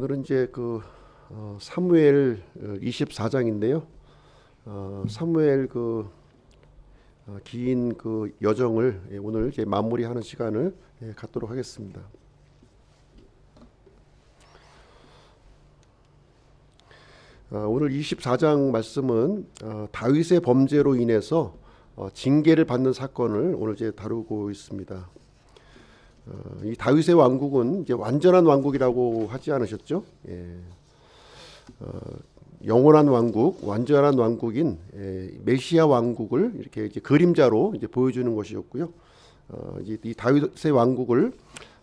오늘은 이제 사무엘 24장인데요. 사무엘 긴 여정을 오늘 이제 마무리하는 시간을 갖도록 하겠습니다. 오늘 24장 말씀은 다윗의 범죄로 인해서 징계를 받는 사건을 오늘 이제 다루고 있습니다. 이 다윗의 왕국은 이제 완전한 왕국이라고 하지 않으셨죠? 영원한 왕국, 완전한 왕국인 메시아 왕국을 이렇게 이제 그림자로 이제 보여주는 것이었고요. 이제 이 다윗의 왕국을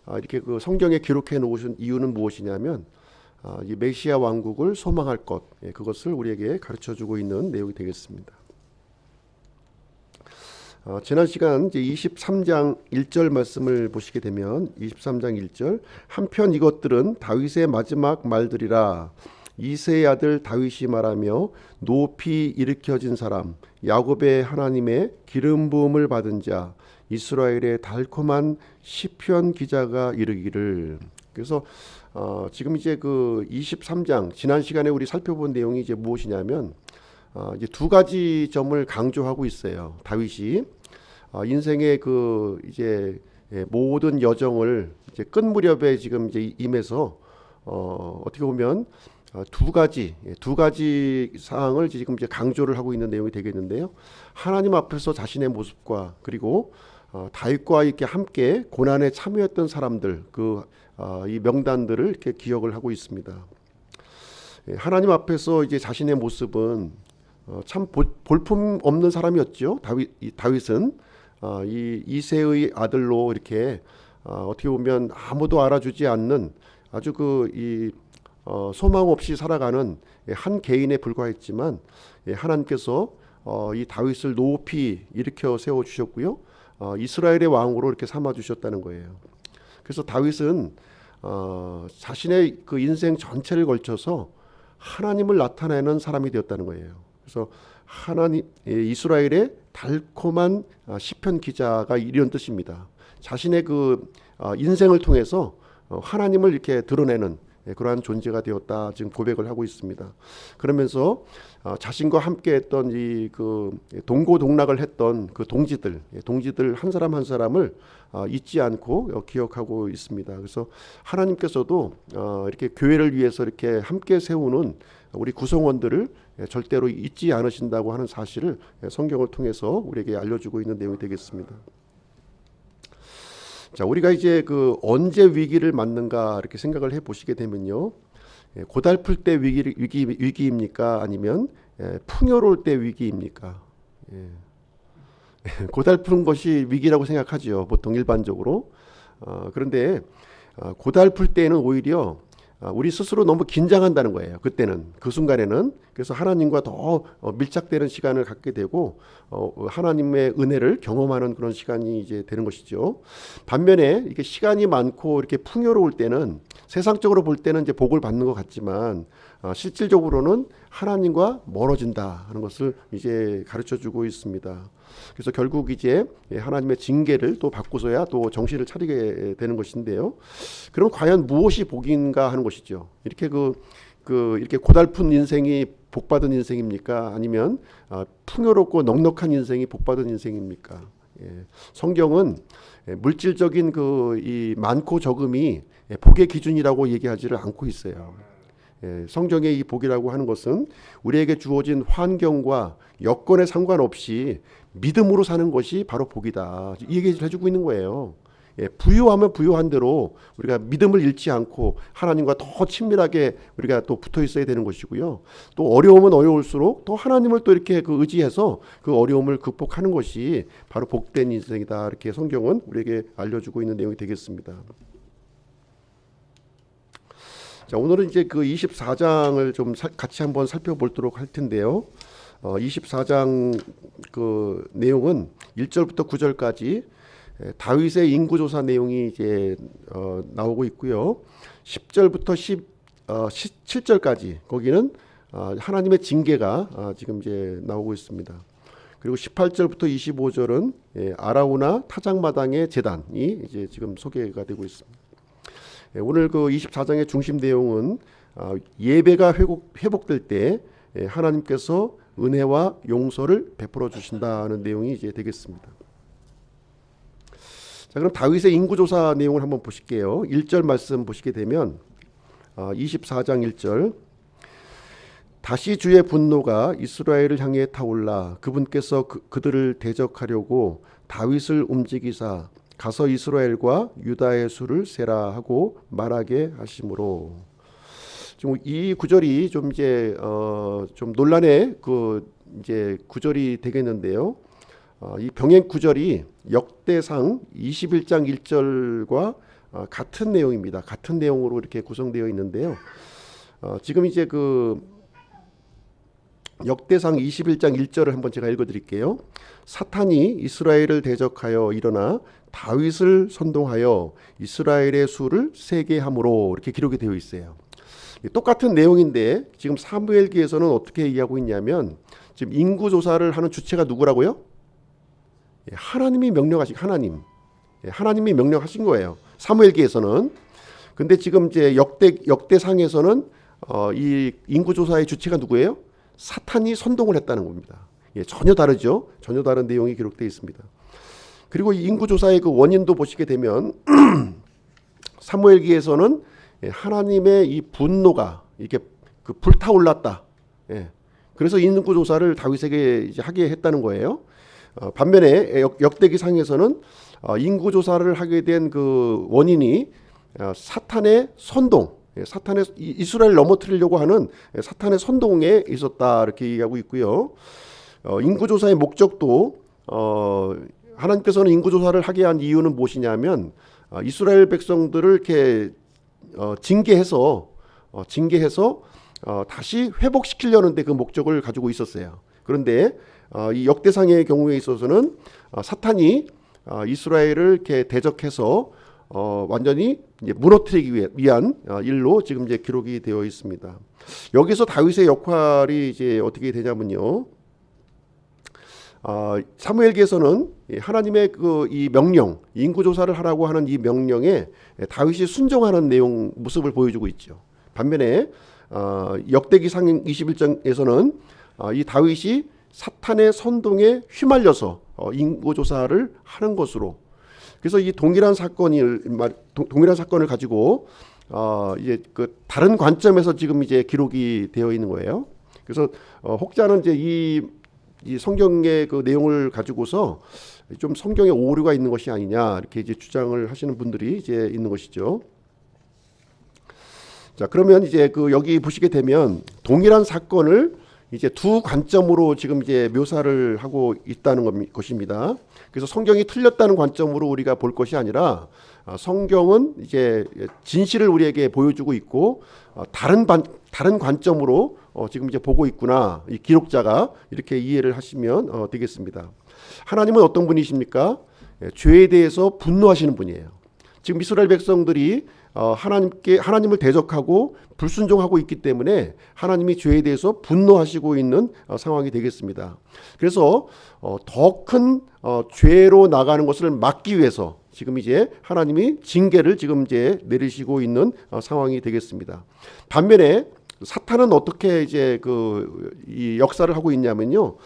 이렇게 성경에 기록해 놓으신 이유는 무엇이냐면 이 메시아 왕국을 소망할 것, 그것을 우리에게 가르쳐주고 있는 내용이 되겠습니다. 지난 시간 이제 23장 1절 말씀을 보시게 되면 23장 1절 한편 이것들은 다윗의 마지막 말들이라 이새의 아들 다윗이 말하며 높이 일으켜진 사람 야곱의 하나님의 기름 부음을 받은 자 이스라엘의 달콤한 시편 기자가 이르기를. 그래서 지금 이제 23장 지난 시간에 우리 살펴본 내용이 이제 무엇이냐면 이제 두 가지 점을 강조하고 있어요. 다윗이 인생의 이제 모든 여정을 이제 끝 무렵에 지금 이제 임해서 어떻게 보면 두 가지 사항을 지금 이제 강조를 하고 있는 내용이 되겠는데요. 하나님 앞에서 자신의 모습과 그리고 다윗과 이렇게 함께 고난에 참여했던 사람들 이 명단들을 이렇게 기억을 하고 있습니다. 하나님 앞에서 이제 자신의 모습은 참 볼품 없는 사람이었죠. 다윗은 이 이새의 아들로 이렇게 어떻게 보면 아무도 알아주지 않는 아주 소망 없이 살아가는 한 개인에 불과했지만 하나님께서 이 다윗을 높이 일으켜 세워 주셨고요. 이스라엘의 왕으로 이렇게 삼아 주셨다는 거예요. 그래서 다윗은 자신의 인생 전체를 걸쳐서 하나님을 나타내는 사람이 되었다는 거예요. 그래서 이스라엘의 달콤한 시편 기자가 이런 뜻입니다. 자신의 인생을 통해서 하나님을 이렇게 드러내는 그러한 존재가 되었다 지금 고백을 하고 있습니다. 그러면서 자신과 함께했던 이 동고동락을 했던 동지들 한 사람 한 사람을 잊지 않고 기억하고 있습니다. 그래서 하나님께서도 이렇게 교회를 위해서 이렇게 함께 세우는 우리 구성원들을 절대로 잊지 않으신다고 하는 사실을 성경을 통해서 우리에게 알려주고 있는 내용이 되겠습니다. 자, 우리가 이제 언제 위기를 맞는가 이렇게 생각을 해 보시게 되면요, 고달플 때 위기입니까? 아니면 풍요로울 때 위기입니까? 고달픈 것이 위기라고 생각하죠, 보통 일반적으로. 그런데 고달플 때는 오히려 우리 스스로 너무 긴장한다는 거예요. 그때는, 그 순간에는. 그래서 하나님과 더 밀착되는 시간을 갖게 되고 하나님의 은혜를 경험하는 그런 시간이 이제 되는 것이죠. 반면에 이렇게 시간이 많고 이렇게 풍요로울 때는 세상적으로 볼 때는 이제 복을 받는 것 같지만 실질적으로는 하나님과 멀어진다 하는 것을 이제 가르쳐주고 있습니다. 그래서 결국 이제 하나님의 징계를 또 받고서야 또 정신을 차리게 되는 것인데요. 그럼 과연 무엇이 복인가 하는 것이죠. 이렇게 이렇게 고달픈 인생이 복받은 인생입니까? 아니면 풍요롭고 넉넉한 인생이 복받은 인생입니까? 성경은 물질적인 이 많고 적음이 복의 기준이라고 얘기하지를 않고 있어요. 성경의 이 복이라고 하는 것은 우리에게 주어진 환경과 여건에 상관없이 믿음으로 사는 것이 바로 복이다, 이 얘기를 해주고 있는 거예요. 부유하면 부유한 대로 우리가 믿음을 잃지 않고 하나님과 더 친밀하게 우리가 또 붙어 있어야 되는 것이고요. 또 어려우면 어려울수록 또 하나님을 또 이렇게 의지해서 그 어려움을 극복하는 것이 바로 복된 인생이다, 이렇게 성경은 우리에게 알려주고 있는 내용이 되겠습니다. 자, 오늘은 이제 24장을 좀 같이 한번 살펴보도록 할 텐데요. 24장 내용은 1절부터 9절까지 다윗의 인구조사 내용이 이제 나오고 있고요. 10절부터 17절까지 거기는 하나님의 징계가 지금 이제 나오고 있습니다. 그리고 18절부터 25절은 아라우나 타작마당의 제단이 이제 지금 소개가 되고 있습니다. 오늘 그 24장의 중심 내용은 예배가 회복될 때 하나님께서 은혜와 용서를 베풀어 주신다는 내용이 이제 되겠습니다. 자, 그럼 다윗의 인구조사 내용을 한번 보실게요. 1절 말씀 보시게 되면 24장 1절, 다시 주의 분노가 이스라엘을 향해 타올라 그분께서 그들을 대적하려고 다윗을 움직이사 가서 이스라엘과 유다의 수를 세라 하고 말하게 하심으로. 지금 이 구절이 좀 이제 좀 논란의 그 이제 구절이 되겠는데요. 이 병행 구절이 역대상 21장 1절과 같은 내용입니다. 같은 내용으로 이렇게 구성되어 있는데요. 지금 이제 그 역대상 21장 1절을 한번 제가 읽어드릴게요. 사탄이 이스라엘을 대적하여 일어나 다윗을 선동하여 이스라엘의 수를 세게 함으로 이렇게 기록이 되어 있어요. 똑같은 내용인데 지금 사무엘기에서는 어떻게 얘기하고 있냐면 지금 인구조사를 하는 주체가 누구라고요? 하나님이 명령하신 하나님이 명령하신 거예요. 사무엘기에서는. 근데 지금 이제 역대상에서는 이 인구조사의 주체가 누구예요? 사탄이 선동을 했다는 겁니다. 전혀 다르죠. 전혀 다른 내용이 기록되어 있습니다. 그리고 이 인구조사의 그 원인도 보시게 되면 사무엘기에서는 하나님의 이 분노가 이렇게 그 불타올랐다. 그래서 인구조사를 다윗에게 이제 하게 했다는 거예요. 반면에 역대기상에서는 인구조사를 하게 된 그 원인이 사탄의 선동, 사탄의 이스라엘 넘어뜨리려고 하는 사탄의 선동에 있었다 이렇게 얘기하고 있고요. 인구조사의 목적도 하나님께서는 인구조사를 하게 한 이유는 무엇이냐면 이스라엘 백성들을 이렇게 징계해서 다시 회복시키려는 데 그 목적을 가지고 있었어요. 그런데 이 역대상의 경우에 있어서는 사탄이 이스라엘을 이렇게 대적해서 완전히 이제 무너뜨리기 위한 일로 지금 이제 기록이 되어 있습니다. 여기서 다윗의 역할이 이제 어떻게 되냐면요. 사무엘기에서는 하나님의 그 이 명령, 인구조사를 하라고 하는 이 명령에 다윗이 순종하는 내용 모습을 보여주고 있죠. 반면에 역대기상 21장에서는 이 다윗이 사탄의 선동에 휘말려서 인구조사를 하는 것으로, 그래서 이 동일한 사건을 가지고 이제 그 다른 관점에서 지금 이제 기록이 되어 있는 거예요. 그래서 혹자는 이제 이 성경의 그 내용을 가지고서 좀 성경에 오류가 있는 것이 아니냐 이렇게 이제 주장을 하시는 분들이 이제 있는 것이죠. 자, 그러면 이제 그 여기 보시게 되면 동일한 사건을 이제 두 관점으로 지금 이제 묘사를 하고 있다는 것입니다. 그래서 성경이 틀렸다는 관점으로 우리가 볼 것이 아니라 성경은 이제 진실을 우리에게 보여주고 있고 다른 관점으로 지금 이제 보고 있구나. 이 기록자가 이렇게 이해를 하시면 되겠습니다. 하나님은 어떤 분이십니까? 죄에 대해서 분노하시는 분이에요. 지금 이스라엘 백성들이 하나님을 대적하고 불순종하고 있기 때문에 하나님이 죄에 대해서 분노하시고 있는 상황이 되겠습니다. 그래서 더 큰 죄로 나가는 것을 막기 위해서 지금 이제 하나님이 징계를 지금 이제 내리시고 있는 상황이 되겠습니다. 반면에 사탄은 어떻게 이제 이 역사를 하고 있냐면요.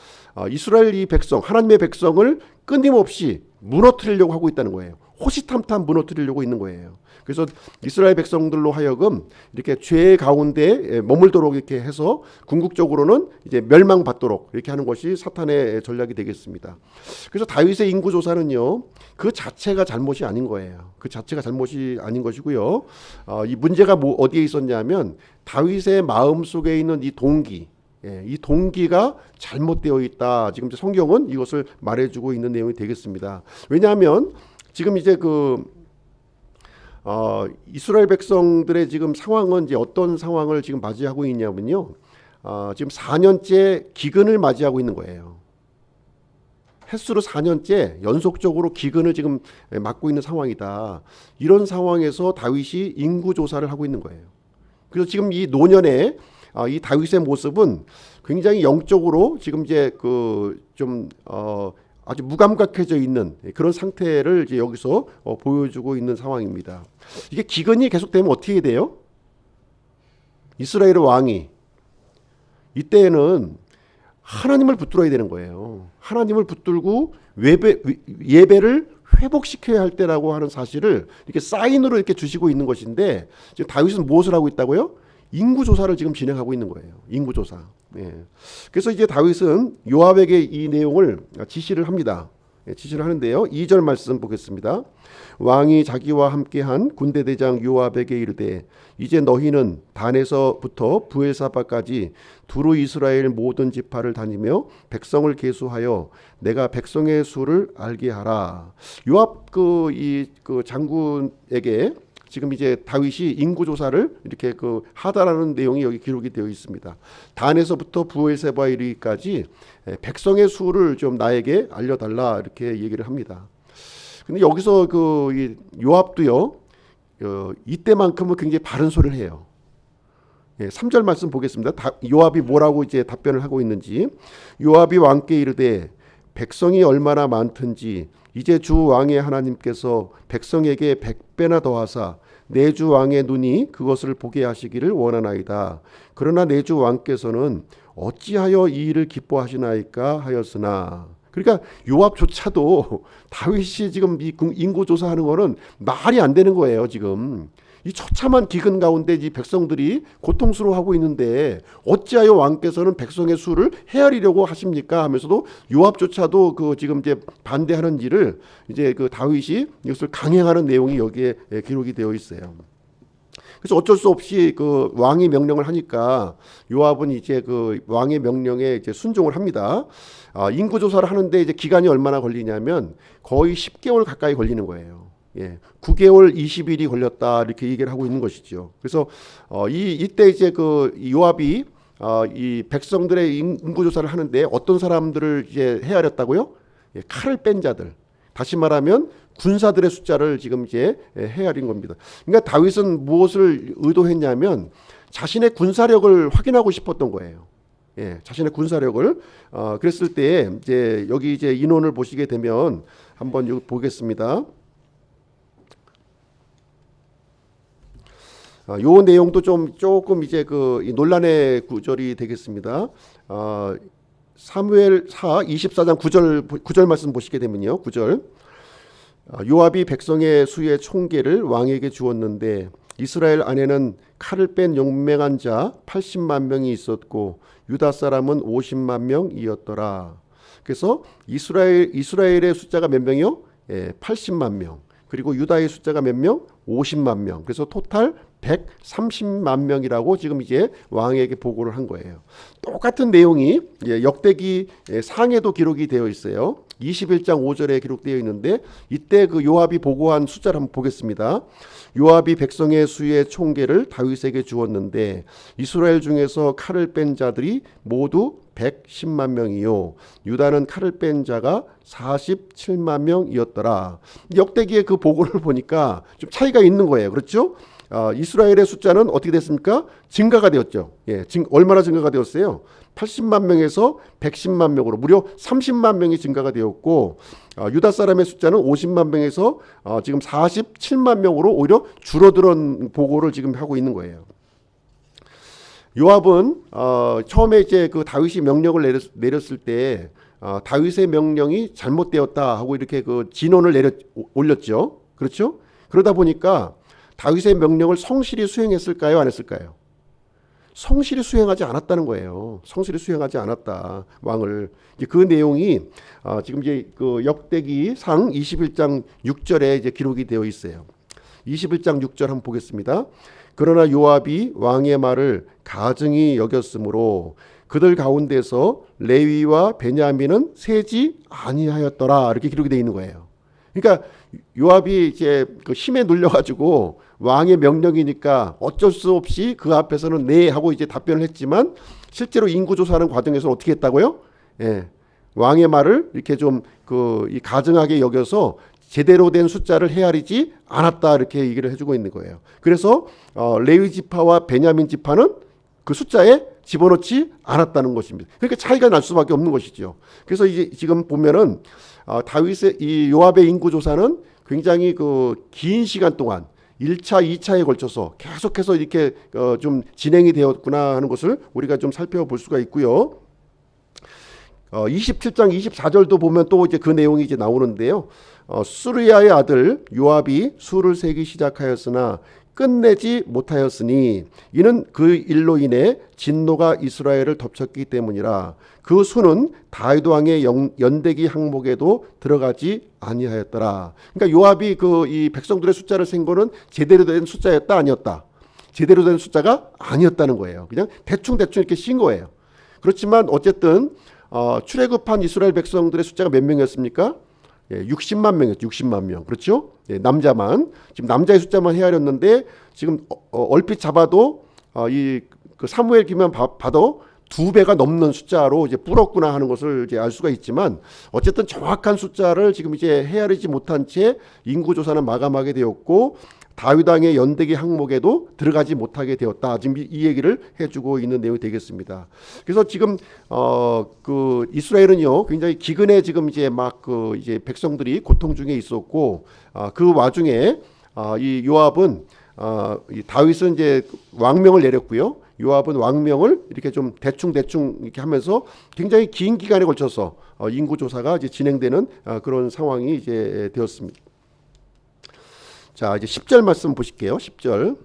이스라엘 이 백성, 하나님의 백성을 끊임없이 무너뜨리려고 하고 있다는 거예요. 호시탐탐 무너뜨리려고 있는 거예요. 그래서 이스라엘 백성들로 하여금 이렇게 죄 가운데 머물도록 이렇게 해서 궁극적으로는 이제 멸망받도록 이렇게 하는 것이 사탄의 전략이 되겠습니다. 그래서 다윗의 인구조사는요, 그 자체가 잘못이 아닌 거예요. 그 자체가 잘못이 아닌 것이고요. 이 문제가 어디에 있었냐면 다윗의 마음 속에 있는 이 동기, 이 동기가 잘못되어 있다. 지금 성경은 이것을 말해주고 있는 내용이 되겠습니다. 왜냐하면 지금 이제 이스라엘 백성들의 지금 상황은 이제 어떤 상황을 지금 맞이하고 있냐면요. 지금 4년째 기근을 맞이하고 있는 거예요. 햇수로 4년째 연속적으로 기근을 지금 맞고 있는 상황이다. 이런 상황에서 다윗이 인구조사를 하고 있는 거예요. 그래서 지금 이 노년에 이 다윗의 모습은 굉장히 영적으로 지금 이제 좀 아주 무감각해져 있는 그런 상태를 이제 여기서 보여주고 있는 상황입니다. 이게 기근이 계속되면 어떻게 돼요? 이스라엘 왕이 이때에는 하나님을 붙들어야 되는 거예요. 하나님을 붙들고 예배를 회복시켜야 할 때라고 하는 사실을 이렇게 사인으로 이렇게 주시고 있는 것인데, 지금 다윗은 무엇을 하고 있다고요? 인구 조사를 지금 진행하고 있는 거예요. 인구 조사. 예. 그래서 이제 다윗은 요압에게 이 내용을 지시를 합니다. 예, 지시를 하는데요. 2절 말씀 보겠습니다. 왕이 자기와 함께한 군대 대장 요압에게 이르되 이제 너희는 단에서부터 부엘사바까지 두루 이스라엘 모든 지파를 다니며 백성을 계수하여 내가 백성의 수를 알게 하라. 요압 그 장군에게 지금 이제 다윗이 인구 조사를 이렇게 하다라는 내용이 여기 기록이 되어 있습니다. 단에서부터 부엘세바 이르기까지 백성의 수를 좀 나에게 알려달라 이렇게 얘기를 합니다. 근데 여기서 이 요압도요, 이때만큼은 굉장히 바른 소리를 해요. 3절 말씀 보겠습니다. 요압이 뭐라고 이제 답변을 하고 있는지. 요압이 왕께 이르되 백성이 얼마나 많든지 이제 주 왕의 하나님께서 백성에게 100배나 더하사 내 주 왕의 눈이 그것을 보게 하시기를 원하나이다. 그러나 내 주 왕께서는 어찌하여 이 일을 기뻐하시나이까 하였으나. 그러니까 요압조차도 다윗이 지금 이 인구 조사하는 거는 말이 안 되는 거예요. 지금 이 처참한 기근 가운데 이 백성들이 고통스러워하고 있는데 어찌하여 왕께서는 백성의 수를 헤아리려고 하십니까? 하면서도 요압조차도 지금 이제 반대하는 일을 이제 다윗이 이것을 강행하는 내용이 여기에 기록이 되어 있어요. 그래서 어쩔 수 없이 왕이 명령을 하니까 요압은 이제 왕의 명령에 이제 순종을 합니다. 인구 조사를 하는데 이제 기간이 얼마나 걸리냐면 거의 10개월 가까이 걸리는 거예요. 9개월 20일이 걸렸다 이렇게 얘기를 하고 있는 것이죠. 그래서 이때 이제 요압이 이 백성들의 인구 조사를 하는데 어떤 사람들을 이제 헤아렸다고요? 칼을 뺀 자들. 다시 말하면 군사들의 숫자를 지금 이제 헤아린 겁니다. 그러니까 다윗은 무엇을 의도했냐면 자신의 군사력을 확인하고 싶었던 거예요. 자신의 군사력을 그랬을 때 이제 여기 이제 인원을 보시게 되면 한번 여기 보겠습니다. 요 내용도 조금 이제 이 논란의 구절이 되겠습니다. 사무엘하 24장 9절 말씀 보시게 되면요. 9절. 요압이 백성의 수의 총계를 왕에게 주었는데 이스라엘 안에는 칼을 뺀 용맹한 자 80만 명이 있었고 유다 사람은 50만 명이었더라. 그래서 이스라엘의 숫자가 몇 명이요? 80만 명. 그리고 유다의 숫자가 몇 명? 50만 명. 그래서 토탈 130만 명이라고 지금 이제 왕에게 보고를 한 거예요. 똑같은 내용이 역대기 상에도 기록이 되어 있어요. 21장 5절에 기록되어 있는데 이때 요압이 보고한 숫자를 한번 보겠습니다. 요압이 백성의 수의 총계를 다윗에게 주었는데 이스라엘 중에서 칼을 뺀 자들이 모두 110만 명이요 유다는 칼을 뺀 자가 47만 명이었더라. 역대기의 보고를 보니까 좀 차이가 있는 거예요. 그렇죠? 이스라엘의 숫자는 어떻게 됐습니까? 증가가 되었죠. 얼마나 증가가 되었어요? 80만 명에서 110만 명으로 무려 30만 명이 증가가 되었고 유다 사람의 숫자는 50만 명에서 지금 47만 명으로 오히려 줄어드는 보고를 지금 하고 있는 거예요. 요압은 처음에 이제 다윗이 명령을 내렸을 때 다윗의 명령이 잘못되었다 하고 이렇게 진언을 올렸죠. 그렇죠? 그러다 보니까 다윗의 명령을 성실히 수행했을까요? 안 했을까요? 성실히 수행하지 않았다는 거예요. 성실히 수행하지 않았다. 왕을. 그 내용이 지금 이제 역대기 상 21장 6절에 이제 기록이 되어 있어요. 21장 6절 한번 보겠습니다. 그러나 요압이 왕의 말을 가증히 여겼으므로 그들 가운데서 레위와 베냐민은 세지 아니하였더라. 이렇게 기록이 되어 있는 거예요. 그러니까 요압이 이제 힘에 눌려가지고 왕의 명령이니까 어쩔 수 없이 그 앞에서는 네 하고 이제 답변을 했지만 실제로 인구 조사하는 과정에서는 어떻게 했다고요? 왕의 말을 이렇게 좀 이 가증하게 여겨서 제대로 된 숫자를 헤아리지 않았다 이렇게 얘기를 해주고 있는 거예요. 그래서 레위 지파와 베냐민 지파는 그 숫자에 집어넣지 않았다는 것입니다. 그러니까 차이가 날 수밖에 없는 것이죠. 그래서 이제 지금 보면은 다윗의 이 요압의 인구 조사는 굉장히 그 긴 시간 동안 1차, 2차에 걸쳐서 계속해서 이렇게 좀 진행이 되었구나 하는 것을 우리가 좀 살펴볼 수가 있고요. 27장 24절도 보면 또 이제 그 내용이 이제 나오는데요. 수르야의 아들 요압이 수를 세기 시작하였으나 끝내지 못하였으니 이는 그 일로 인해 진노가 이스라엘을 덮쳤기 때문이라. 그 수는 다윗 왕의 연대기 항목에도 들어가지 아니하였더라. 그러니까 요압이 그 이 백성들의 숫자를 센 거는 제대로 된 숫자였다 아니었다. 제대로 된 숫자가 아니었다는 거예요. 그냥 대충 이렇게 신 거예요. 그렇지만 어쨌든 출애굽한 이스라엘 백성들의 숫자가 몇 명이었습니까? 60만 명이었죠. 60만 명. 그렇죠? 남자만. 지금 남자의 숫자만 헤아렸는데 지금 얼핏 잡아도 그 사무엘 기만 봐도 2배가 넘는 숫자로 이제 불었구나 하는 것을 이제 알 수가 있지만 어쨌든 정확한 숫자를 지금 이제 헤아리지 못한 채 인구 조사는 마감하게 되었고 다윗 왕의 연대기 항목에도 들어가지 못하게 되었다. 지금 이 얘기를 해주고 있는 내용이 되겠습니다. 그래서 지금 그 이스라엘은요 굉장히 기근에 지금 이제 막 그 이제 백성들이 고통 중에 있었고 그 와중에 이 요압은 이 다윗은 이제 왕명을 내렸고요. 요압은 왕명을 이렇게 좀 대충 이렇게 하면서 굉장히 긴 기간에 걸쳐서 인구 조사가 이제 진행되는 그런 상황이 이제 되었습니다. 자, 이제 10절 말씀 보실게요. 10절.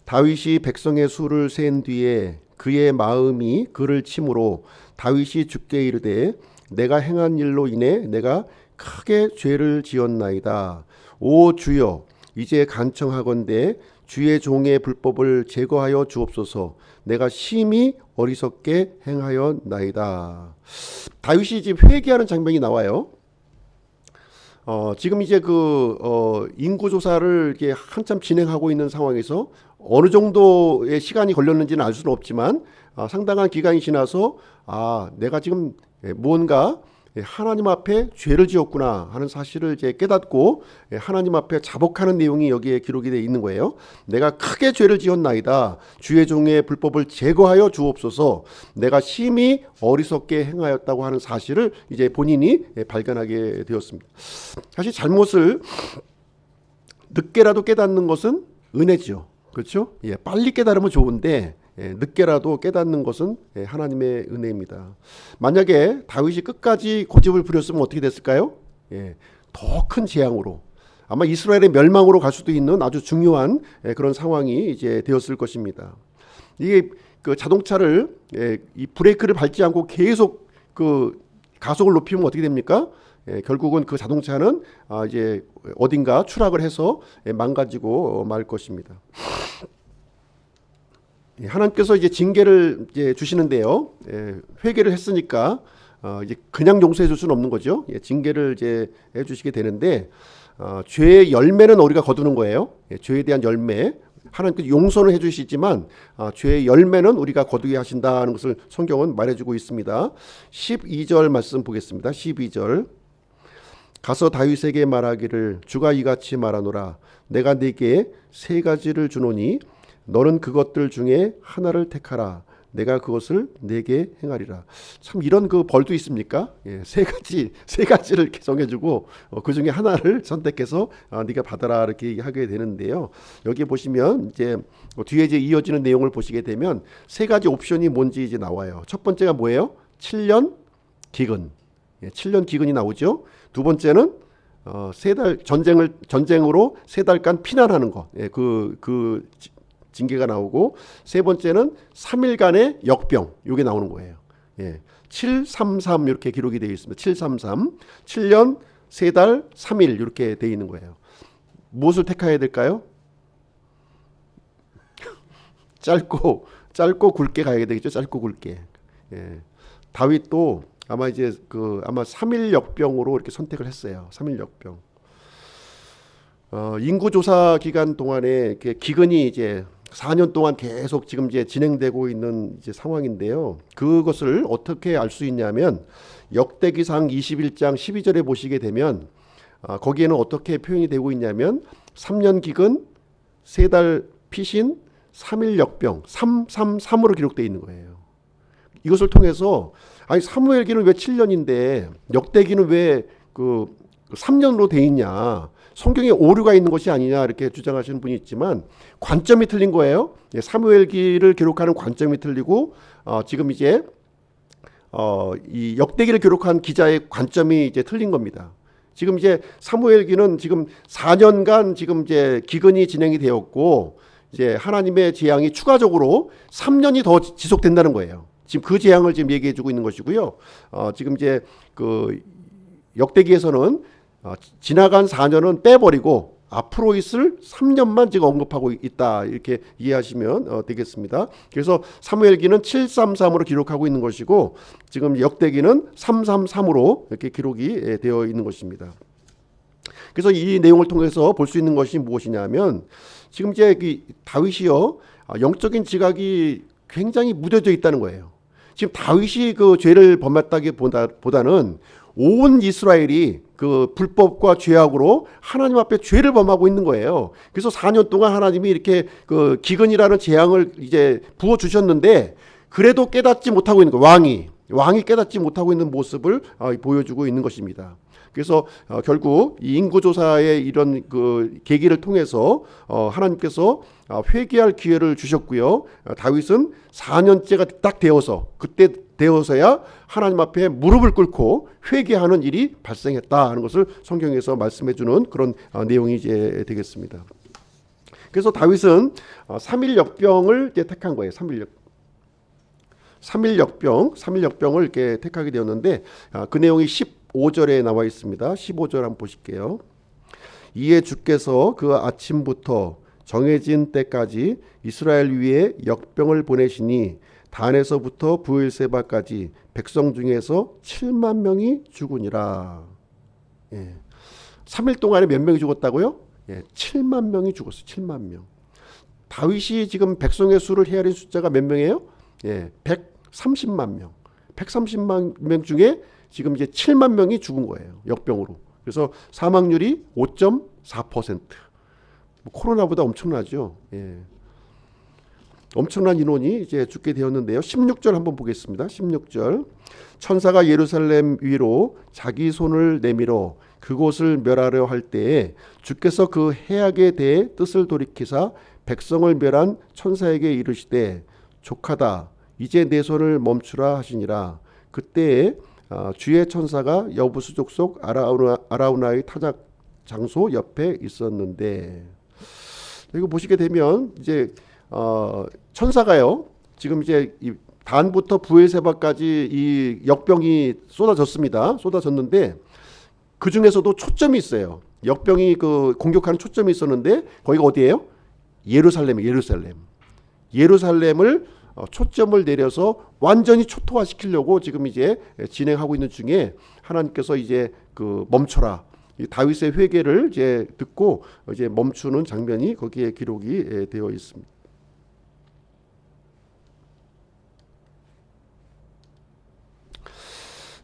다윗이 백성의 수를 센 뒤에 그의 마음이 그를 치므로 다윗이 주께 이르되 내가 행한 일로 인해 내가 크게 죄를 지었나이다. 오 주여 이제 간청하건대 주의 종의 불법을 제거하여 주옵소서. 내가 심히 어리석게 행하였나이다. 다윗이 지금 회개하는 장면이 나와요. 지금 이제 인구 조사를 이렇게 한참 진행하고 있는 상황에서 어느 정도의 시간이 걸렸는지는 알 수는 없지만 상당한 기간이 지나서 내가 지금 무언가 하나님 앞에 죄를 지었구나 하는 사실을 이제 깨닫고 하나님 앞에 자복하는 내용이 여기에 기록이 되어 있는 거예요. 내가 크게 죄를 지었나이다. 주의 종의 불법을 제거하여 주옵소서. 내가 심히 어리석게 행하였다고 하는 사실을 이제 본인이 발견하게 되었습니다. 사실 잘못을 늦게라도 깨닫는 것은 은혜죠. 그렇죠? 빨리 깨달으면 좋은데 늦게라도 깨닫는 것은 하나님의 은혜입니다. 만약에 다윗이 끝까지 고집을 부렸으면 어떻게 됐을까요? 더 큰 재앙으로 아마 이스라엘의 멸망으로 갈 수도 있는 아주 중요한 그런 상황이 이제 되었을 것입니다. 이게 그 자동차를 이 브레이크를 밟지 않고 계속 그 가속을 높이면 어떻게 됩니까? 결국은 그 자동차는 이제 어딘가 추락을 해서 망가지고 말 것입니다. 하나님께서 이제 징계를 이제 주시는데요. 회개를 했으니까 이제 그냥 용서해 줄 수는 없는 거죠. 징계를 이제 해 주시게 되는데 죄의 열매는 우리가 거두는 거예요. 죄에 대한 열매. 하나님께서 용서는 해 주시지만 죄의 열매는 우리가 거두게 하신다는 것을 성경은 말해주고 있습니다. 12절 말씀 보겠습니다. 12절. 가서 다윗에게 말하기를 주가 이같이 말하노라. 내가 네게 3가지를 주노니 너는 그것들 중에 하나를 택하라. 내가 그것을 네게 행하리라. 참 이런 그 벌도 있습니까? 세 가지를 이렇게 정해주고 그 중에 하나를 선택해서 네가 받아라 이렇게 하게 되는데요. 여기 보시면 이제 뒤에 이제 이어지는 내용을 보시게 되면 3가지 옵션이 뭔지 이제 나와요. 첫 번째가 뭐예요? 7년 기근. 7년 기근이 나오죠. 두 번째는 3달 전쟁으로 3달간 피난하는 것. 그 징계가 나오고 세 번째는 3일간의 역병 이게 나오는 거예요. 733 이렇게 기록이 되어 있습니다. 733 7년 3달 3일 이렇게 되어 있는 거예요. 무엇을 택해야 될까요? 짧고 굵게 가야 되겠죠. 짧고 굵게. 다윗도 아마 이제 아마 3일 역병으로 이렇게 선택을 했어요. 3일 역병. 인구 조사 기간 동안에 이렇게 기근이 이제 4년 동안 계속 지금 이제 진행되고 있는 이제 상황인데요. 그것을 어떻게 알 수 있냐면 역대기상 21장 12절에 보시게 되면 거기에는 어떻게 표현이 되고 있냐면 3년 기근, 3달 피신, 3일 역병 333으로 기록되어 있는 거예요. 이것을 통해서 아니 사무엘기는 왜 7년인데 역대기는 왜 그 3년으로 돼 있냐, 성경에 오류가 있는 것이 아니냐 이렇게 주장하시는 분이 있지만 관점이 틀린 거예요. 사무엘기를 기록하는 관점이 틀리고 지금 이제 이 역대기를 기록한 기자의 관점이 이제 틀린 겁니다. 지금 이제 사무엘기는 지금 4년간 지금 이제 기근이 진행이 되었고 이제 하나님의 재앙이 추가적으로 3년이 더 지속된다는 거예요. 지금 그 재앙을 지금 얘기해 주고 있는 것이고요. 지금 이제 그 역대기에서는 지나간 4년은 빼버리고 앞으로 있을 3년만 지금 언급하고 있다 이렇게 이해하시면 되겠습니다. 그래서 사무엘기는 733으로 기록하고 있는 것이고 지금 역대기는 333으로 이렇게 기록이 되어 있는 것입니다. 그래서 이 내용을 통해서 볼 수 있는 것이 무엇이냐면 지금 이제 다윗이요 영적인 지각이 굉장히 무뎌져 있다는 거예요. 지금 다윗이 그 죄를 범했다기보다는 온 이스라엘이 그 불법과 죄악으로 하나님 앞에 죄를 범하고 있는 거예요. 그래서 4년 동안 하나님이 이렇게 그 기근이라는 재앙을 이제 부어 주셨는데 그래도 깨닫지 못하고 있는 거예요. 왕이 깨닫지 못하고 있는 모습을 보여주고 있는 것입니다. 그래서 결국 이 인구조사의 이런 그 계기를 통해서 하나님께서 회개할 기회를 주셨고요. 다윗은 4년째가 딱 되어서 그때 되어서야 하나님 앞에 무릎을 꿇고 회개하는 일이 발생했다 하는 것을 성경에서 말씀해 주는 그런 내용이 이제 되겠습니다. 그래서 다윗은 3일 역병을 이제 택한 거예요. 3일 역병을 이렇게 택하게 되었는데 그 내용이 15절에 나와 있습니다. 15절 한번 보실게요. 이에 주께서 그 아침부터 정해진 때까지 이스라엘 위에 역병을 보내시니 단에서부터 브엘세바까지 백성 중에서 7만 명이 죽으니라. 3일 동안에 몇 명이 죽었다고요? 7만 명이 죽었어요. 7만 명. 다윗이 지금 백성의 수를 헤아린 숫자가 몇 명이에요? 130만 명. 130만 명 중에 지금 이제 7만 명이 죽은 거예요. 역병으로. 그래서 사망률이 5.4%. 코로나보다 엄청나죠. 엄청난 인원이 이제 죽게 되었는데요. 16절 한번 보겠습니다. 16절. 천사가 예루살렘 위로 자기 손을 내밀어 그곳을 멸하려 할 때에 주께서 그 해악에 대해 뜻을 돌이키사 백성을 멸한 천사에게 이르시되 족하다 이제 내 손을 멈추라 하시니라. 그때에 주의 천사가 여부수 족속 아라우나의 타작 장소 옆에 있었는데 이거 보시게 되면 이제 천사가요 지금 이제 이 단부터 브엘세바까지 이 역병이 쏟아졌는데 그 중에서도 초점이 있어요. 역병이 그 공격하는 초점이 있었는데 거기가 어디예요? 예루살렘을 초점을 내려서 완전히 초토화시키려고 지금 이제 진행하고 있는 중에 하나님께서 이제 그 멈춰라. 다윗의 회개를 이제 듣고 이제 멈추는 장면이 거기에 기록이 되어 있습니다.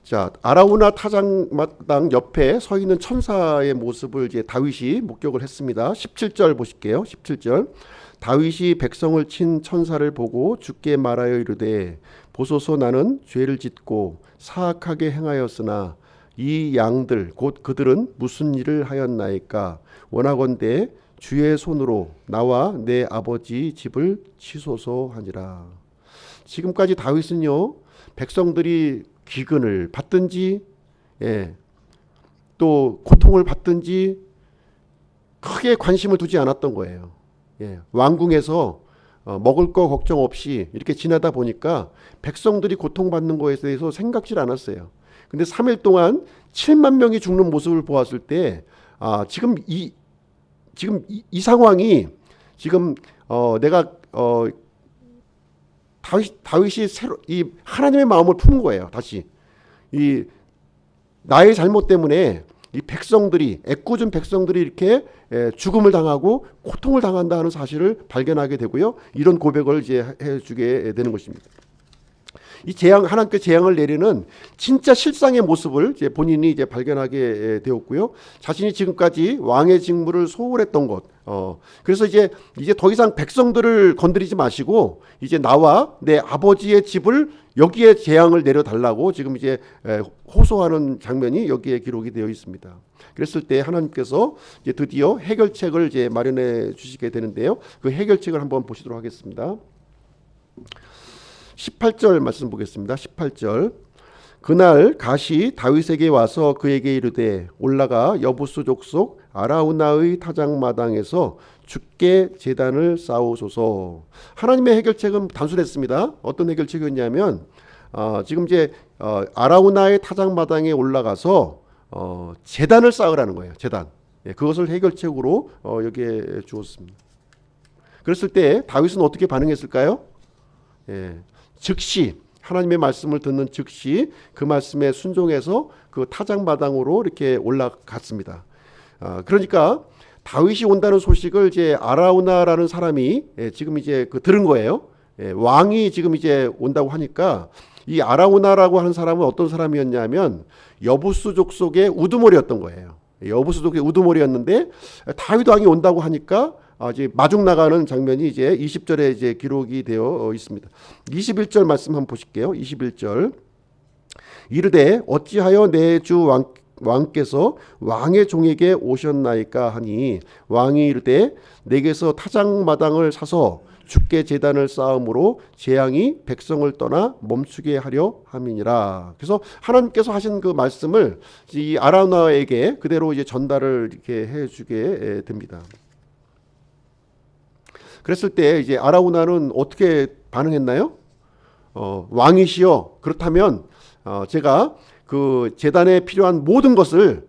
자, 아라우나 타작마당 옆에 서 있는 천사의 모습을 이제 다윗이 목격을 했습니다. 17절 보실게요. 17절. 다윗이 백성을 친 천사를 보고 주께 말하여 이르되 보소서 나는 죄를 짓고 사악하게 행하였으나 이 양들 곧 그들은 무슨 일을 하였나이까 원하건대 주의 손으로 나와 내 아버지 집을 치소서 하니라. 지금까지 다윗은요 백성들이 기근을 받든지 또 고통을 받든지 크게 관심을 두지 않았던 거예요. 왕궁에서 먹을 거 걱정 없이 이렇게 지내다 보니까 백성들이 고통받는 거에 대해서 생각질 않았어요. 근데 3일 동안 7만 명이 죽는 모습을 보았을 때 지금 이 상황이 지금 내가 다윗이 새로 이 하나님의 마음을 품은 거예요. 다시 이 나의 잘못 때문에 이 백성들이 애꿎은 백성들이 이렇게 죽음을 당하고 고통을 당한다 하는 사실을 발견하게 되고요. 이런 고백을 이제 해주게 되는 것입니다. 이 재앙, 하나님께 재앙을 내리는 진짜 실상의 모습을 이제 본인이 이제 발견하게 되었고요. 자신이 지금까지 왕의 직무를 소홀했던 것, 그래서 이제 더 이상 백성들을 건드리지 마시고 이제 나와 내 아버지의 집을 여기에 재앙을 내려달라고 지금 이제 호소하는 장면이 여기에 기록이 되어 있습니다. 그랬을 때 하나님께서 이제 드디어 해결책을 이제 마련해 주시게 되는데요. 그 해결책을 한번 보시도록 하겠습니다. 18절 말씀 보겠습니다. 18절. 그날 갓이 다윗에게 와서 그에게 이르되 올라가 여부수 족속 아라우나의 타작마당에서 주께 제단을 쌓으소서. 하나님의 해결책은 단순했습니다. 어떤 해결책이었냐면 지금 이제 아라우나의 타작마당에 올라가서 제단을 쌓으라는 거예요. 제단. 그것을 해결책으로 여기에 주었습니다. 그랬을 때 다윗은 어떻게 반응했을까요? 즉시 하나님의 말씀을 듣는 즉시 그 말씀에 순종해서 그 타작마당으로 이렇게 올라갔습니다. 그러니까 다윗이 온다는 소식을 이제 아라우나라는 사람이 지금 이제 들은 거예요. 왕이 지금 이제 온다고 하니까 이 아라우나라고 하는 사람은 어떤 사람이었냐면 여부수 족속의 우두머리였던 거예요. 여부수 족속의 우두머리였는데 다윗 왕이 온다고 하니까 이제 마중 나가는 장면이 이제 20절에 이제 기록이 되어 있습니다. 21절 말씀 한번 보실게요. 21절. 이르되 어찌하여 내 주 왕께서 왕의 종에게 오셨나이까 하니 왕이 이르되 내게서 타작마당을 사서 주께 제단을 쌓음으로 재앙이 백성을 떠나 멈추게 하려 함이니라. 그래서 하나님께서 하신 그 말씀을 이 아라우나에게 그대로 이제 전달을 이렇게 해주게 됩니다. 그랬을 때 이제 아라우나는 어떻게 반응했나요? 왕이시여, 그렇다면 제가 그 제단에 필요한 모든 것을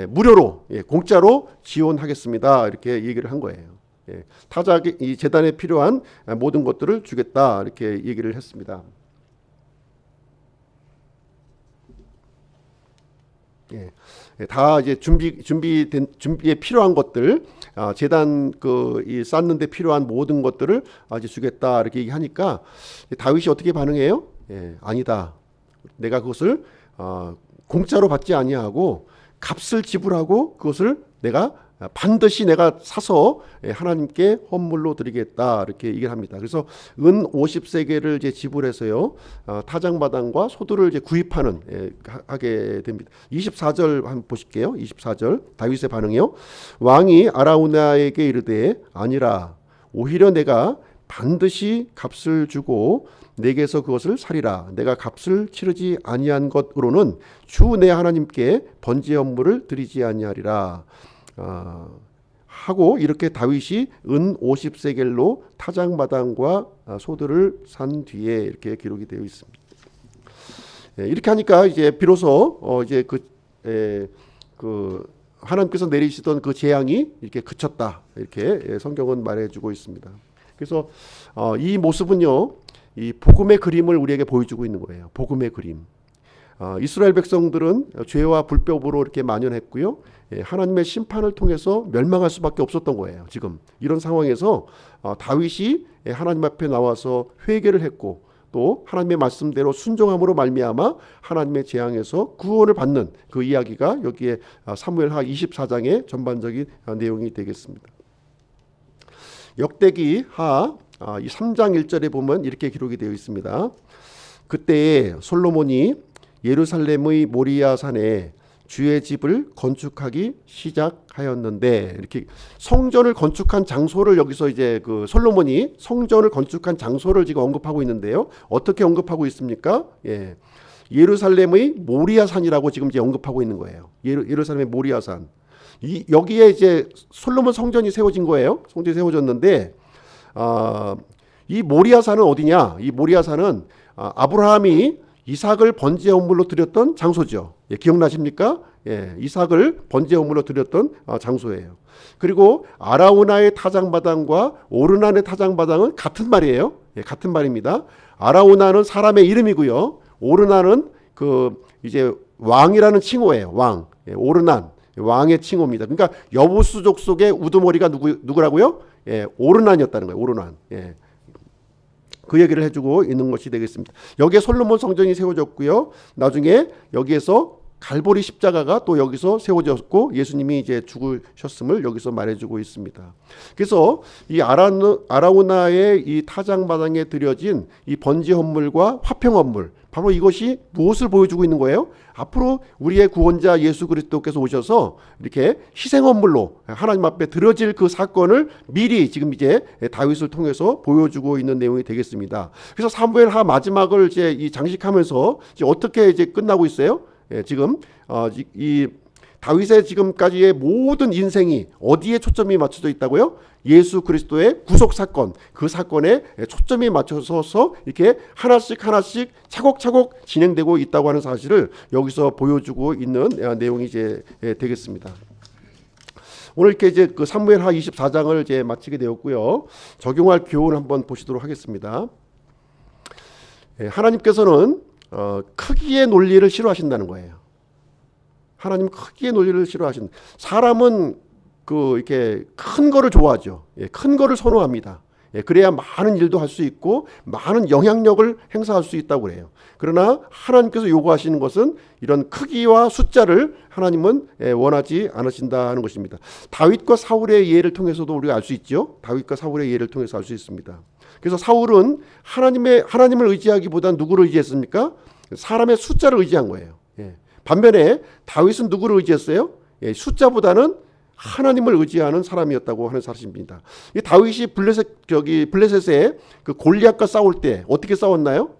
무료로 공짜로 지원하겠습니다. 이렇게 얘기를 한 거예요. 타작 이 제단에 필요한 모든 것들을 주겠다 이렇게 얘기를 했습니다. 다 이제 준비에 필요한 것들, 제단 이 쌓는데 필요한 모든 것들을 이제 주겠다 이렇게 얘기하니까 다윗이 어떻게 반응해요? 아니다. 내가 그것을 공짜로 받지 아니하고 값을 지불하고 그것을 내가 반드시 내가 사서 하나님께 헌물로 드리겠다 이렇게 얘기를 합니다. 그래서 은 50세겔을 이제 지불해서요 타작마당과 소들을 이제 구입하는 하게 됩니다. 24절 한번 보실게요. 24절 다윗의 반응이요. 왕이 아라우나에게 이르되 아니라 오히려 내가 반드시 값을 주고 내게서 그것을 사리라. 내가 값을 치르지 아니한 것으로는 주 내 하나님께 번제 헌물을 드리지 아니하리라. 하고 이렇게 다윗이 은 50세겔로 타작마당과 소들을 산 뒤에 이렇게 기록이 되어 있습니다. 이렇게 하니까 이제 비로소 이제 그 하나님께서 내리시던 그 재앙이 이렇게 그쳤다 이렇게 성경은 말해주고 있습니다. 그래서 이 모습은요 이 복음의 그림을 우리에게 보여주고 있는 거예요. 복음의 그림. 이스라엘 백성들은 죄와 불법으로 이렇게 만연했고요. 하나님의 심판을 통해서 멸망할 수밖에 없었던 거예요. 지금 이런 상황에서 다윗이 하나님 앞에 나와서 회개를 했고 또 하나님의 말씀대로 순종함으로 말미암아 하나님의 재앙에서 구원을 받는 그 이야기가 여기에 사무엘하 24장의 전반적인 내용이 되겠습니다. 역대기하 이 3장 1절에 보면 이렇게 기록이 되어 있습니다. 그때에 솔로몬이 예루살렘의 모리아 산에 주의 집을 건축하기 시작하였는데 이렇게 성전을 건축한 장소를 여기서 이제 그 솔로몬이 성전을 건축한 장소를 지금 언급하고 있는데요. 어떻게 언급하고 있습니까? 예루살렘의 모리아 산이라고 지금 이제 언급하고 있는 거예요. 예루살렘의 모리아 산. 여기에 이제 솔로몬 성전이 세워진 거예요. 성전이 세워졌는데 이 모리아 산은 어디냐? 이 모리아 산은 아브라함이 이삭을 번제 헌물로 드렸던 장소죠. 기억나십니까? 이삭을 번제 헌물로 드렸던 장소예요. 그리고 아라우나의 타작마당과 오르난의 타작마당은 같은 말이에요. 같은 말입니다. 아라우나는 사람의 이름이고요. 오르난은 그 이제 왕이라는 칭호예요. 왕. 오르난 왕의 칭호입니다. 그러니까 여부수 족속의 우두머리가 누구라고요? 오르난이었다는 거예요. 오르난. 그 얘기를 해주고 있는 것이 되겠습니다. 여기에 솔로몬 성전이 세워졌고요. 나중에 여기에서 갈보리 십자가가 또 여기서 세워졌고 예수님이 이제 죽으셨음을 여기서 말해주고 있습니다. 그래서 이 아라우나의 이 타작마당에 드려진 이 번제 헌물과 화평 헌물, 바로 이것이 무엇을 보여주고 있는 거예요? 앞으로 우리의 구원자 예수 그리스도께서 오셔서 이렇게 희생 헌물로 하나님 앞에 드려질 그 사건을 미리 지금 이제 다윗을 통해서 보여주고 있는 내용이 되겠습니다. 그래서 사무엘하 마지막을 이제 이 장식하면서 이제 어떻게 이제 끝나고 있어요? 지금 이 다윗의 지금까지의 모든 인생이 어디에 초점이 맞춰져 있다고요? 예수 그리스도의 구속 사건, 그 사건에 초점이 맞춰서 이렇게 하나씩 차곡차곡 진행되고 있다고 하는 사실을 여기서 보여주고 있는 내용이 이제 되겠습니다. 오늘 이렇게 이제 그 사무엘하 24장을 이제 마치게 되었고요. 적용할 교훈을 한번 보시도록 하겠습니다. 하나님께서는 크기의 논리를 싫어하신다는 거예요. 하나님 크기의 논리를 싫어하신다. 사람은 이렇게 큰 거를 좋아하죠. 큰 거를 선호합니다. 그래야 많은 일도 할 수 있고 많은 영향력을 행사할 수 있다고 그래요. 그러나 하나님께서 요구하시는 것은 이런 크기와 숫자를 하나님은 원하지 않으신다는 것입니다. 다윗과 사울의 예를 통해서도 우리가 알 수 있죠. 다윗과 사울의 예를 통해서 알 수 있습니다. 그래서 사울은 하나님을 의지하기보다 누구를 의지했습니까? 사람의 숫자를 의지한 거예요. 반면에 다윗은 누구를 의지했어요? 숫자보다는 하나님을 의지하는 사람이었다고 하는 사실입니다. 다윗이 블레셋의 그 골리앗과 싸울 때 어떻게 싸웠나요?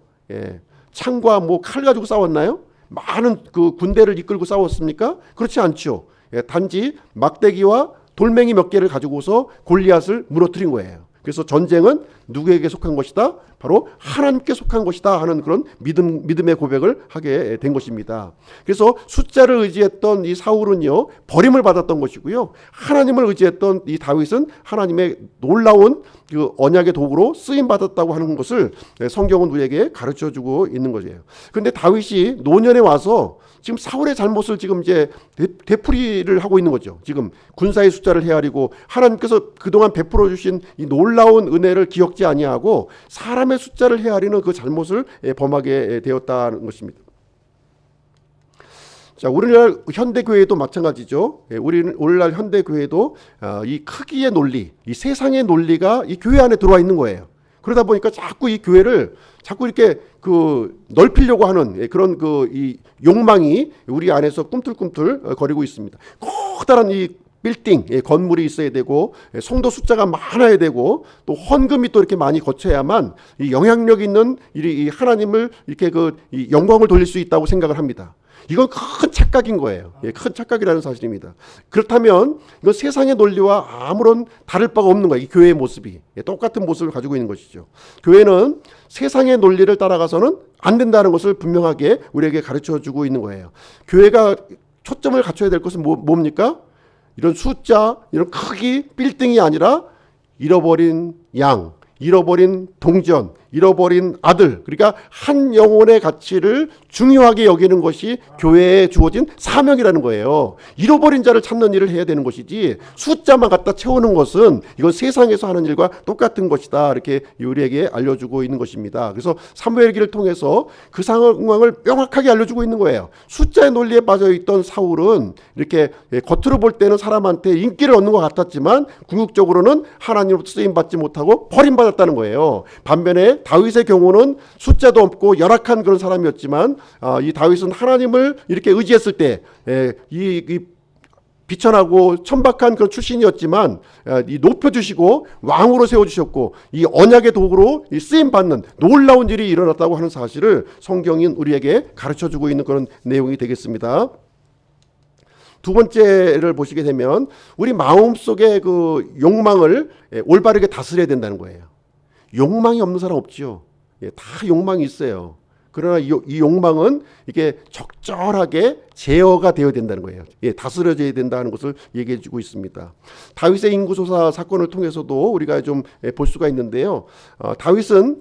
창과 칼 가지고 싸웠나요? 많은 그 군대를 이끌고 싸웠습니까? 그렇지 않죠. 단지 막대기와 돌멩이 몇 개를 가지고서 골리앗을 무너뜨린 거예요. 그래서 전쟁은 누구에게 속한 것이다? 바로 하나님께 속한 것이다 하는 그런 믿음의 고백을 하게 된 것입니다. 그래서 숫자를 의지했던 이 사울은요, 버림을 받았던 것이고요. 하나님을 의지했던 이 다윗은 하나님의 놀라운 그 언약의 도구로 쓰임 받았다고 하는 것을 성경은 우리에게 가르쳐 주고 있는 거예요. 그런데 다윗이 노년에 와서 지금 사울의 잘못을 지금 이제 되풀이를 하고 있는 거죠. 지금 군사의 숫자를 헤아리고 하나님께서 그동안 베풀어 주신 이 놀라운 은혜를 기억지 아니하고 사람의 숫자를 헤아리는 그 잘못을 범하게 되었다는 것입니다. 자, 오늘날 현대교회도 마찬가지죠. 우리는 오늘날 현대교회도 이 크기의 논리, 이 세상의 논리가 이 교회 안에 들어와 있는 거예요. 그러다 보니까 자꾸 이 교회를 자꾸 이렇게 넓히려고 하는 그런 이 욕망이 우리 안에서 꿈틀꿈틀 거리고 있습니다. 커다란 이 빌딩, 건물이 있어야 되고 성도 숫자가 많아야 되고 또 헌금이 또 이렇게 많이 거쳐야만 이 영향력 있는 이 하나님을 이렇게 이 영광을 돌릴 수 있다고 생각을 합니다. 이건 큰 착각인 거예요. 큰 착각이라는 사실입니다. 그렇다면 이건 세상의 논리와 아무런 다를 바가 없는 거예요. 이 교회의 모습이 똑같은 모습을 가지고 있는 것이죠. 교회는 세상의 논리를 따라가서는 안 된다는 것을 분명하게 우리에게 가르쳐주고 있는 거예요. 교회가 초점을 갖춰야 될 것은 뭡니까? 이런 숫자, 이런 크기, 빌딩이 아니라 잃어버린 양, 잃어버린 동전, 잃어버린 아들, 그러니까 한 영혼의 가치를 중요하게 여기는 것이 교회에 주어진 사명이라는 거예요. 잃어버린 자를 찾는 일을 해야 되는 것이지 숫자만 갖다 채우는 것은 이건 세상에서 하는 일과 똑같은 것이다, 이렇게 우리에게 알려주고 있는 것입니다. 그래서 사무엘기를 통해서 그 상황을 명확하게 알려주고 있는 거예요. 숫자의 논리에 빠져있던 사울은 이렇게 겉으로 볼 때는 사람한테 인기를 얻는 것 같았지만 궁극적으로는 하나님으로부터 쓰임받지 못하고 버림받았다는 거예요. 반면에 다윗의 경우는 숫자도 없고 열악한 그런 사람이었지만 이 다윗은 하나님을 이렇게 의지했을 때 이 비천하고 천박한 그런 출신이었지만 이 높여주시고 왕으로 세워주셨고 이 언약의 도구로 이 쓰임받는 놀라운 일이 일어났다고 하는 사실을 성경인 우리에게 가르쳐주고 있는 그런 내용이 되겠습니다. 두 번째를 보시게 되면 우리 마음속의 그 욕망을 올바르게 다스려야 된다는 거예요. 욕망이 없는 사람 없지요. 다 욕망이 있어요. 그러나 이 욕망은 이게 적절하게 제어가 되어야 된다는 거예요. 다스려져야 된다는 것을 얘기해 주고 있습니다. 다윗의 인구조사 사건을 통해서도 우리가 좀 볼 수가 있는데요. 다윗은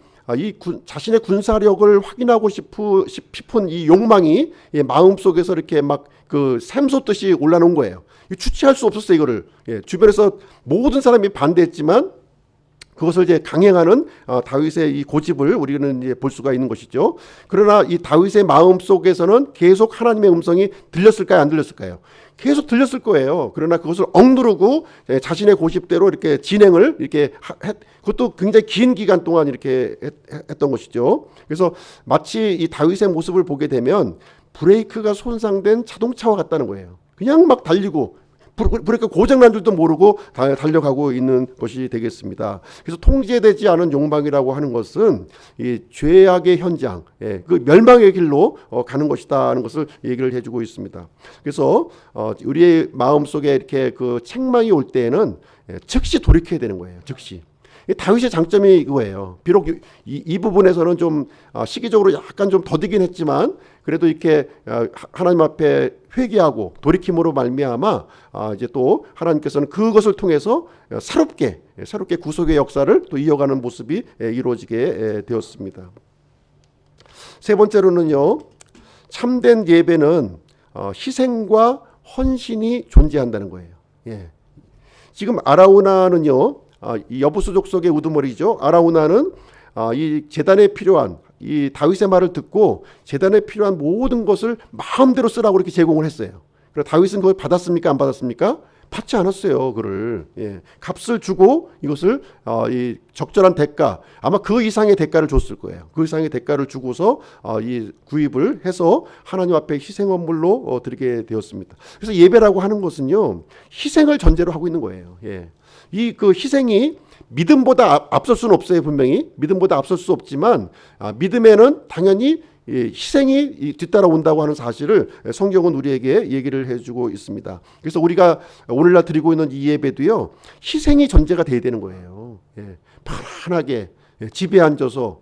자신의 군사력을 확인하고 싶은 이 욕망이 마음속에서 이렇게 막 샘솟듯이 올라놓은 거예요. 주체할 수 없었어요, 이거를. 주변에서 모든 사람이 반대했지만 그것을 이제 강행하는 다윗의 이 고집을 우리는 이제 볼 수가 있는 것이죠. 그러나 이 다윗의 마음 속에서는 계속 하나님의 음성이 들렸을까요, 안 들렸을까요? 계속 들렸을 거예요. 그러나 그것을 억누르고 자신의 고집대로 이렇게 진행을 이렇게 그것도 굉장히 긴 기간 동안 이렇게 했던 것이죠. 그래서 마치 이 다윗의 모습을 보게 되면 브레이크가 손상된 자동차와 같다는 거예요. 그냥 막 달리고 브레이크 고장난 줄도 모르고 달려가고 있는 것이 되겠습니다. 그래서 통제되지 않은 욕망이라고 하는 것은 이 죄악의 현장, 그 멸망의 길로 가는 것이다 하는 것을 얘기를 해주고 있습니다. 그래서 우리의 마음속에 이렇게 그 책망이 올 때에는 즉시 돌이켜야 되는 거예요. 즉시. 다윗의 장점이 그거예요. 비록 이 부분에서는 좀 시기적으로 약간 좀 더디긴 했지만 그래도 이렇게 하나님 앞에 회개하고 돌이킴으로 말미암아 이제 또 하나님께서는 그것을 통해서 새롭게 구속의 역사를 또 이어가는 모습이 이루어지게 되었습니다. 세 번째로는요, 참된 예배는 희생과 헌신이 존재한다는 거예요. 예. 지금 아라우나는요, 이 여부수 족속의 우두머리죠. 아라우나는 이 제단에 필요한 이 다윗의 말을 듣고 제단에 필요한 모든 것을 마음대로 쓰라고 이렇게 제공을 했어요. 그래서 다윗은 그걸 받았습니까? 안 받았습니까? 받지 않았어요. 그를 값을 주고 이것을 이 적절한 대가, 아마 그 이상의 대가를 줬을 거예요. 그 이상의 대가를 주고서 이 구입을 해서 하나님 앞에 희생헌물로 드리게 되었습니다. 그래서 예배라고 하는 것은요, 희생을 전제로 하고 있는 거예요. 이 그 희생이 믿음보다 앞설 수는 없어요. 분명히 믿음보다 앞설 수 없지만 믿음에는 당연히 희생이 뒤따라온다고 하는 사실을 성경은 우리에게 얘기를 해주고 있습니다. 그래서 우리가 오늘날 드리고 있는 이 예배도요, 희생이 전제가 돼야 되는 거예요. 편안하게 집에 앉아서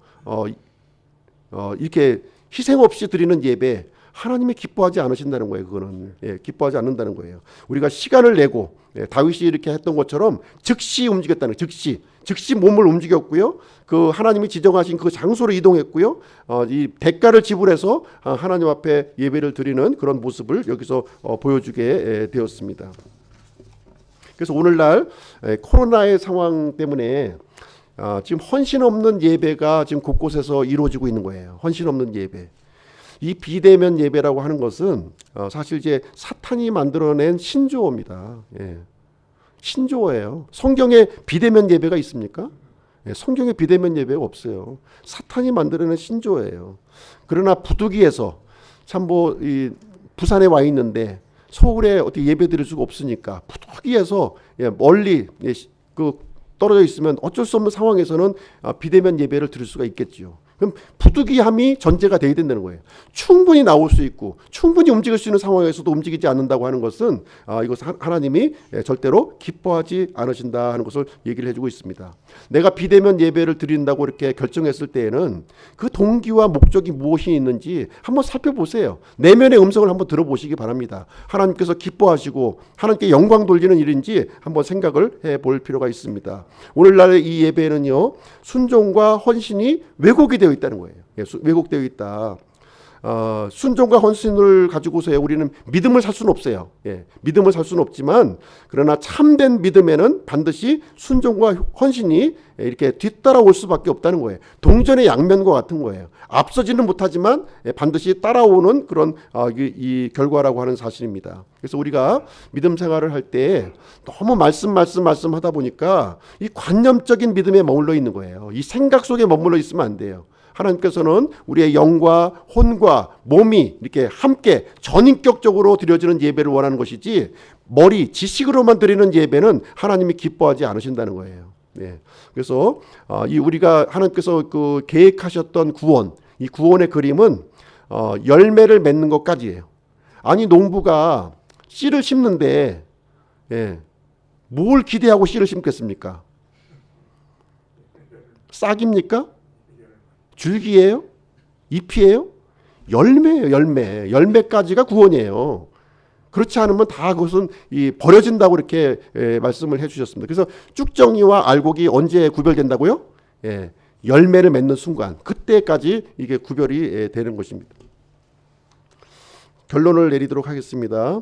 이렇게 희생 없이 드리는 예배, 하나님이 기뻐하지 않으신다는 거예요. 그거는 기뻐하지 않는다는 거예요. 우리가 시간을 내고 다윗이 이렇게 했던 것처럼 즉시 움직였다는 거예요. 즉시 몸을 움직였고요. 그 하나님이 지정하신 그 장소로 이동했고요. 이 대가를 지불해서 하나님 앞에 예배를 드리는 그런 모습을 여기서 보여주게 되었습니다. 그래서 오늘날 코로나의 상황 때문에 지금 헌신 없는 예배가 지금 곳곳에서 이루어지고 있는 거예요. 헌신 없는 예배. 이 비대면 예배라고 하는 것은 사실 이제 사탄이 만들어낸 신조어입니다. 신조어예요. 성경에 비대면 예배가 있습니까? 성경에 비대면 예배가 없어요. 사탄이 만들어낸 신조어예요. 그러나 부득이해서 참 이 부산에 와 있는데 서울에 어떻게 예배 드릴 수가 없으니까 부득이해서 멀리 떨어져 있으면 어쩔 수 없는 상황에서는 비대면 예배를 드릴 수가 있겠지요. 그럼 부득이함이 전제가 돼야 된다는 거예요. 충분히 나올 수 있고 충분히 움직일 수 있는 상황에서도 움직이지 않는다고 하는 것은 이것 하나님이 절대로 기뻐하지 않으신다 하는 것을 얘기를 해주고 있습니다. 내가 비대면 예배를 드린다고 이렇게 결정했을 때에는 그 동기와 목적이 무엇이 있는지 한번 살펴보세요. 내면의 음성을 한번 들어보시기 바랍니다. 하나님께서 기뻐하시고 하나님께 영광 돌리는 일인지 한번 생각을 해볼 필요가 있습니다. 오늘날의 이 예배는요, 순종과 헌신이 왜곡이 되어 있다는 거예요. 왜곡되어 있다. 순종과 헌신을 가지고서야 우리는 믿음을 살 수는 없어요. 믿음을 살 수는 없지만 그러나 참된 믿음에는 반드시 순종과 헌신이 이렇게 뒤따라올 수밖에 없다는 거예요. 동전의 양면과 같은 거예요. 앞서지는 못하지만 반드시 따라오는 그런 이 결과라고 하는 사실입니다. 그래서 우리가 믿음 생활을 할 때 너무 말씀 하다 보니까 이 관념적인 믿음에 머물러 있는 거예요. 이 생각 속에 머물러 있으면 안 돼요. 하나님께서는 우리의 영과 혼과 몸이 이렇게 함께 전인격적으로 드려지는 예배를 원하는 것이지 지식으로만 드리는 예배는 하나님이 기뻐하지 않으신다는 거예요. 그래서 이 우리가 하나님께서 그 계획하셨던 구원, 이 구원의 그림은 열매를 맺는 것까지예요. 아니 농부가 씨를 심는데 뭘 기대하고 씨를 심겠습니까? 싹입니까? 줄기예요? 잎이에요? 열매예요. 열매까지가 구원이에요. 그렇지 않으면 다 그것은 버려진다고 이렇게 말씀을 해주셨습니다. 그래서 쭉정이와 알곡이 언제 구별된다고요? 열매를 맺는 순간, 그때까지 이게 구별이 되는 것입니다. 결론을 내리도록 하겠습니다.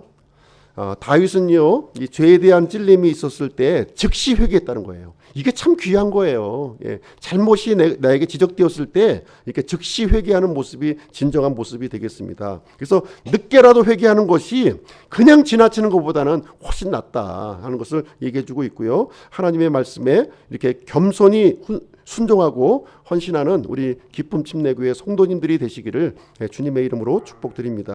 다윗은요, 이 죄에 대한 찔림이 있었을 때 즉시 회개했다는 거예요. 이게 참 귀한 거예요. 예, 잘못이 나에게 지적되었을 때 이렇게 즉시 회개하는 모습이 진정한 모습이 되겠습니다. 그래서 늦게라도 회개하는 것이 그냥 지나치는 것보다는 훨씬 낫다 하는 것을 얘기해주고 있고요. 하나님의 말씀에 이렇게 겸손히 순종하고 헌신하는 우리 기쁨 침례교회 성도님들이 되시기를 주님의 이름으로 축복드립니다.